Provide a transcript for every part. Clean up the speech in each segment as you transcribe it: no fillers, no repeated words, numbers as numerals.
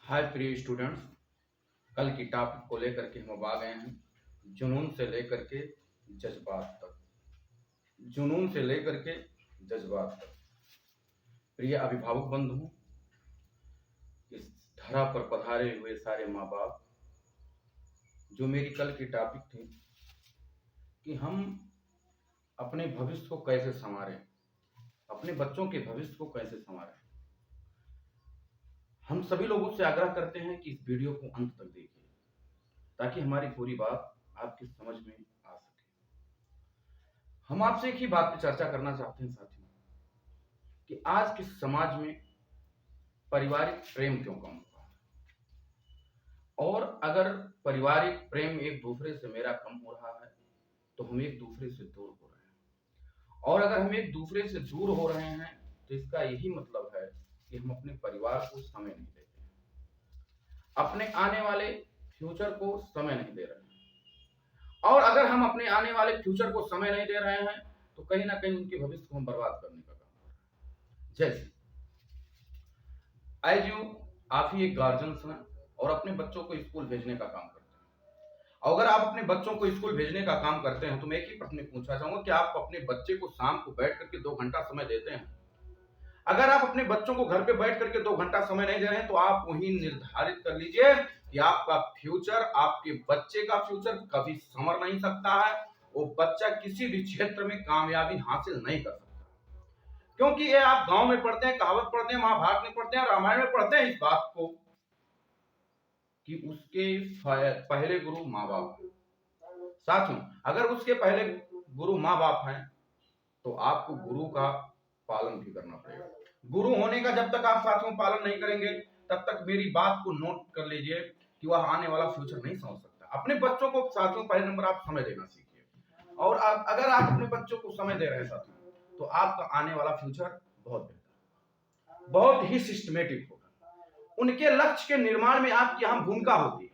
हाय प्रिय स्टूडेंट्स। कल की टॉपिक को लेकर के हम अब आ गए हैं जुनून से लेकर के जज्बात तक। जुनून से लेकर के जज्बात तक। प्रिय अभिभावक बंधु, इस धरा पर पधारे हुए सारे माँ बाप, जो मेरी कल की टॉपिक थी कि हम अपने भविष्य को कैसे संवारें, अपने बच्चों के भविष्य को कैसे संवारें। हम सभी लोगों से आग्रह करते हैं कि इस वीडियो को अंत तक देखिए ताकि हमारी पूरी बात आपकी समझ में आ सके। हम आपसे एक ही बात पे चर्चा करना चाहते हैं साथियों कि आज के समाज में पारिवारिक प्रेम क्यों कम हुआ है, और अगर पारिवारिक प्रेम एक दूसरे से मेरा कम हो रहा है तो हम एक दूसरे से दूर हो रहे हैं, और अगर हम एक दूसरे से दूर हो रहे हैं तो इसका यही मतलब है कि हम अपने परिवार को समय नहीं देते हैं, अपने आने वाले फ्यूचर को समय नहीं दे रहे हैं। और अगर हम अपने आने वाले फ्यूचर को समय नहीं दे रहे हैं तो कहीं ना कहीं उनके भविष्य को हम बर्बाद करने का काम कर रहे हैं। जैसे एज यू, आप ही एक गार्जियंस हैं और अपने बच्चों को स्कूल भेजने का काम करते हैं। अगर आप अपने बच्चों को स्कूल भेजने का काम करते हैं तो मैं एक ही प्रश्न पूछना चाहूंगा कि आप अपने बच्चे को शाम को बैठ करके 2 घंटा समय देते हैं? अगर आप अपने बच्चों को घर पे बैठ करके 2 घंटा समय नहीं दे रहे हैं तो आप वही निर्धारित कर लीजिए कि आपका फ्यूचर, आपके बच्चे का फ्यूचर कभी संवर नहीं सकता है। वो बच्चा किसी भी क्षेत्र में कामयाबी हासिल नहीं कर सकता, क्योंकि ये आप गांव में पढ़ते हैं, कहावत पढ़ते हैं, महाभारत में पढ़ते हैं, रामायण में पढ़ते हैं इस बात को कि उसके पहले गुरु माँ बाप। साथियों, अगर उसके पहले गुरु माँ बाप हैं तो आपको गुरु का पालन भी करना पड़ेगा। गुरु होने का जब तक आप साथियों पालन नहीं करेंगे तब तक मेरी बात को नोट कर लीजिए कि वह आने वाला फ्यूचर नहीं समझ सकता। अपने बच्चों को साथियों पहले नंबर आप समय देना सीखिए, और अगर आप अपने बच्चों को समय दे रहे हैं साथियों तो आपका आने वाला फ्यूचर बहुत बेहतर, बहुत ही सिस्टमेटिक होगा। उनके लक्ष्य के निर्माण में आपकी अहम भूमिका होगी।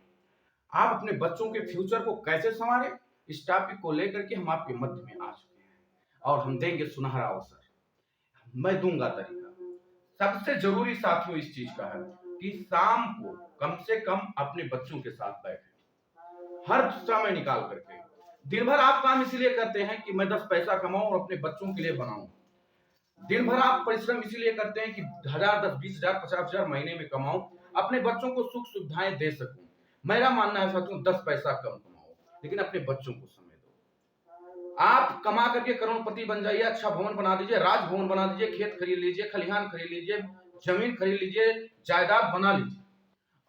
आप अपने बच्चों के फ्यूचर को कैसे संवारें, इस टॉपिक को लेकर के हम आपके मध्य में आ चुके हैं और हम देंगे सुनहरा अवसर। मैं दूंगा तरीका। सबसे जरूरी साथियों इस चीज का है कि शाम को कम से कम अपने बच्चों के साथ बैठे, हर समय निकाल करके। दिन भर आप काम इसलिए करते हैं कि मैं 10 पैसा कमाऊं और अपने बच्चों के लिए बनाऊं। दिन भर आप परिश्रम इसीलिए करते हैं कि 1000, 10, 20,000, 50,000 महीने में कमाऊं, अपने बच्चों को सुख सुविधाएं दे सकूं। मेरा मानना है साथियों 10 पैसा कम कमाओ लेकिन अपने बच्चों को समय दो। आप कमा करके करोड़पति बन जाइए, अच्छा भवन बना दीजिए, राजभवन बना दीजिए, खेत खरीद लीजिए, खलिहान खरीद लीजिए, जमीन खरीद लीजिए, जायदाद बना लीजिए,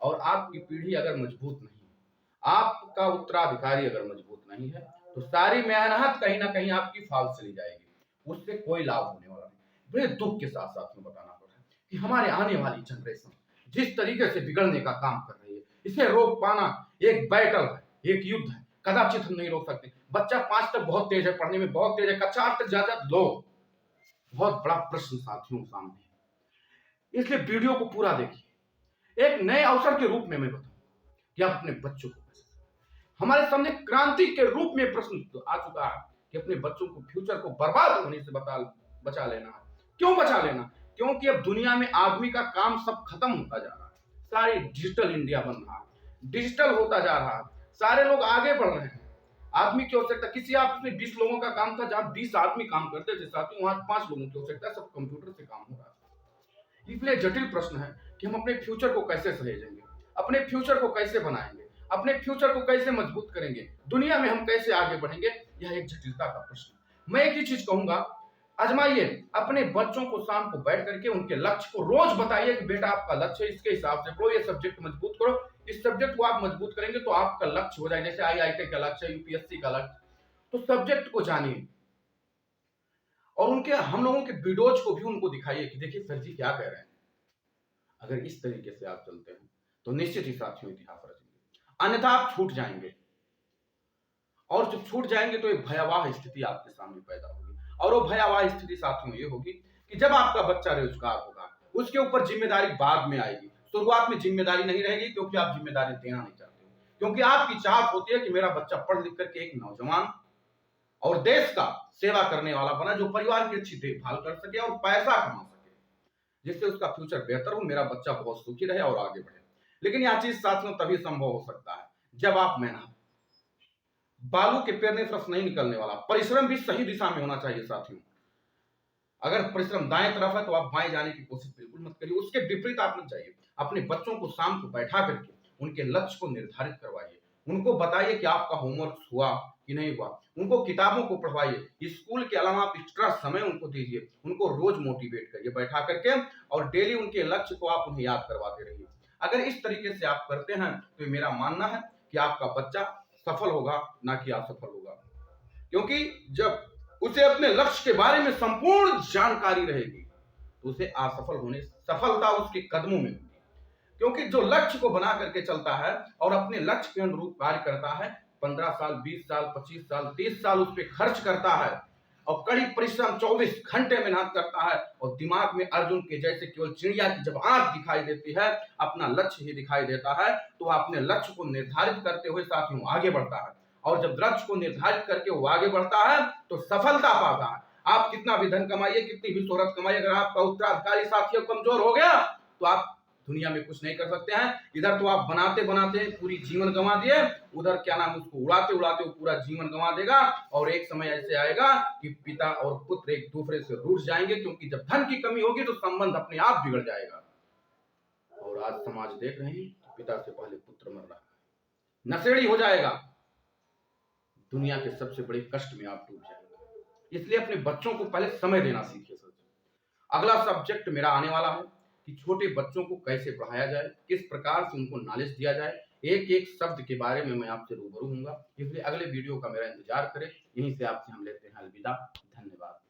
और आपकी पीढ़ी अगर मजबूत नहीं है, आपका उत्तराधिकारी अगर मजबूत नहीं है तो सारी मेहनत कहीं ना कहीं आपकी फाल चली जाएगी, उससे कोई लाभ होने वाला नहीं। बड़े दुख के साथ साथियों बताना पड़ रहा है कि हमारे आने वाली जनरेशन जिस तरीके से बिगड़ने का काम कर रही है, इसे रोक पाना एक बैटल है, एक युद्ध है। कदाचित हम नहीं रोक सकते। बच्चा 5 तक बहुत तेज है, पढ़ने में बहुत तेज है, कक्षा 8 तक ज्यादा लो, बहुत बड़ा प्रश्न साथियों सामने है। इसलिए वीडियो को पूरा देखिए। एक नए अवसर के रूप में मैं बताऊं कि आप अपने बच्चों को कैसे, हमारे सामने क्रांति के रूप में प्रश्न आ चुका है कि अपने बच्चों को फ्यूचर को बर्बाद होने से बचा लेना है। क्यों बचा लेना? क्योंकि अब दुनिया में आदमी का काम सब खत्म होता जा रहा है। सारी डिजिटल इंडिया बन रहा है, डिजिटल होता जा रहा है, सारे लोग आगे बढ़ रहे हैं। आदमी की आवश्यकता, किसी आप में 20 लोगों का काम था जहां 20 आदमी काम करते थे साथियों, वहां 5 लोगों की आवश्यकता है, सब कंप्यूटर से काम हो रहा है। इसलिए जटिल प्रश्न है कि हम अपने फ्यूचर को कैसे सहेजेंगे, अपने फ्यूचर को कैसे बनाएंगे, अपने फ्यूचर को कैसे मजबूत करेंगे, दुनिया में हम कैसे आगे बढ़ेंगे, यह एक जटिलता का प्रश्न। मैं एक ही चीज कहूंगा, आजमाइए, अपने बच्चों को शाम को बैठ करके उनके लक्ष्य को रोज बताइए कि बेटा आपका लक्ष्य है, इसके हिसाब से पढ़ो, ये सब्जेक्ट मजबूत करो। इस सब्जेक्ट को आप मजबूत करेंगे तो आपका लक्ष्य हो जाए, जैसे आईआईटी का लक्ष्य, यूपीएससी का लक्ष्य। तो सब्जेक्ट को जानिए और उनके, हम लोगों के वीडियोज को भी उनको दिखाइए कि देखिए सर जी क्या कह रहे हैं। अगर इस तरीके से आप चलते हैं तो निश्चित ही साथियों इतिहास रचेंगे, अन्यथा आप छूट जाएंगे, और जब छूट जाएंगे तो एक भयावह स्थिति आपके सामने पैदा होगी। और वो भयावह स्थिति साथियों ये होगी कि जब आपका बच्चा रोजगार होगा, उसके ऊपर जिम्मेदारी बाद में आएगी। शुरुआत में जिम्मेदारी नहीं रहेगी क्योंकि आप जिम्मेदारी देना नहीं चाहते हो, क्योंकि आपकी चाहत होती है कि मेरा बच्चा पढ़ लिख करके एक नौजवान और देश का सेवा करने वाला बना, जो परिवार की अच्छी देखभाल कर सके और पैसा कमा सके, जिससे उसका फ्यूचर बेहतर हो, मेरा बच्चा बहुत सुखी रहे और आगे बढ़े। लेकिन यह चीज साथियों तभी संभव हो सकता है जब आप मेहनत, बालू के पेरने से रस नहीं निकलने वाला, परिश्रम भी सही दिशा में होना चाहिए साथियों। अगर परिश्रम दाएं तरफ है तो आप बाएं जाने की कोशिश बिल्कुल मत करिए, उसके विपरीत आप मत जाइए। अपने बच्चों को शाम को बैठा करके उनके लक्ष्य को निर्धारित करवाइए, उनको बताइए कि आपका होमवर्क हुआ कि नहीं हुआ, उनको किताबों को पढ़वाइए, स्कूल के अलावा आप एक्स्ट्रा समय उनको दीजिए, उनको रोज मोटिवेट करिए बैठा करके, और डेली उनके लक्ष्य को आप उन्हें याद करवाते रहिए। अगर इस तरीके से आप करते हैं तो मेरा मानना है कि आपका बच्चा सफल होगा, ना कि असफल होगा। क्योंकि जब उसे अपने लक्ष्य के बारे में संपूर्ण जानकारी रहेगी तो उसे असफल होने, सफलता उसके कदमों में होगी। क्योंकि जो लक्ष्य को बना करके चलता है और अपने लक्ष्य के अनुरूप कार्य करता है, 15 साल, 20 साल, 25 साल, 30 साल उस पर खर्च करता है और कड़ी परिश्रम 24 घंटे मेहनत करता है, और दिमाग में अर्जुन के जैसे केवल चिड़िया की जब आंख दिखाई देती है, अपना लक्ष्य ही दिखाई देता है, तो वह अपने लक्ष्य को निर्धारित करते हुए साथियों आगे बढ़ता है। और जब लक्ष्य को निर्धारित करके वो आगे बढ़ता है तो सफलता पाता है। आप कितना भी धन कमाइए, कितनी भी शोहरत कमाइए, अगर आपका उत्तराधिकारी साथियों कमजोर हो गया तो आप दुनिया में कुछ नहीं कर सकते हैं। इधर तो आप बनाते बनाते पूरी जीवन गंवा दिए, उधर क्या नाम, उसको उड़ाते उड़ाते वो पूरा जीवन गंवा देगा। और एक समय ऐसे आएगा कि पिता और पुत्र एक दूसरे से रूठ जाएंगे, क्योंकि जब धन की कमी होगी तो संबंध अपने आप बिगड़ जाएगा। और आज समाज देख रहे हैं, पिता से पहले पुत्र मर रहा है, नशेड़ी हो जाएगा, दुनिया के सबसे बड़े कष्ट में आप डूब जाएंगे। इसलिए अपने बच्चों को पहले समय देना सीखिए सर। अगला सब्जेक्ट मेरा आने वाला है कि छोटे बच्चों को कैसे पढ़ाया जाए, किस प्रकार से उनको नॉलेज दिया जाए, एक एक शब्द के बारे में मैं आपसे रूबरू हूंगा। इसलिए अगले वीडियो का मेरा इंतजार करें। यहीं से आपसे हम लेते हैं अलविदा। धन्यवाद।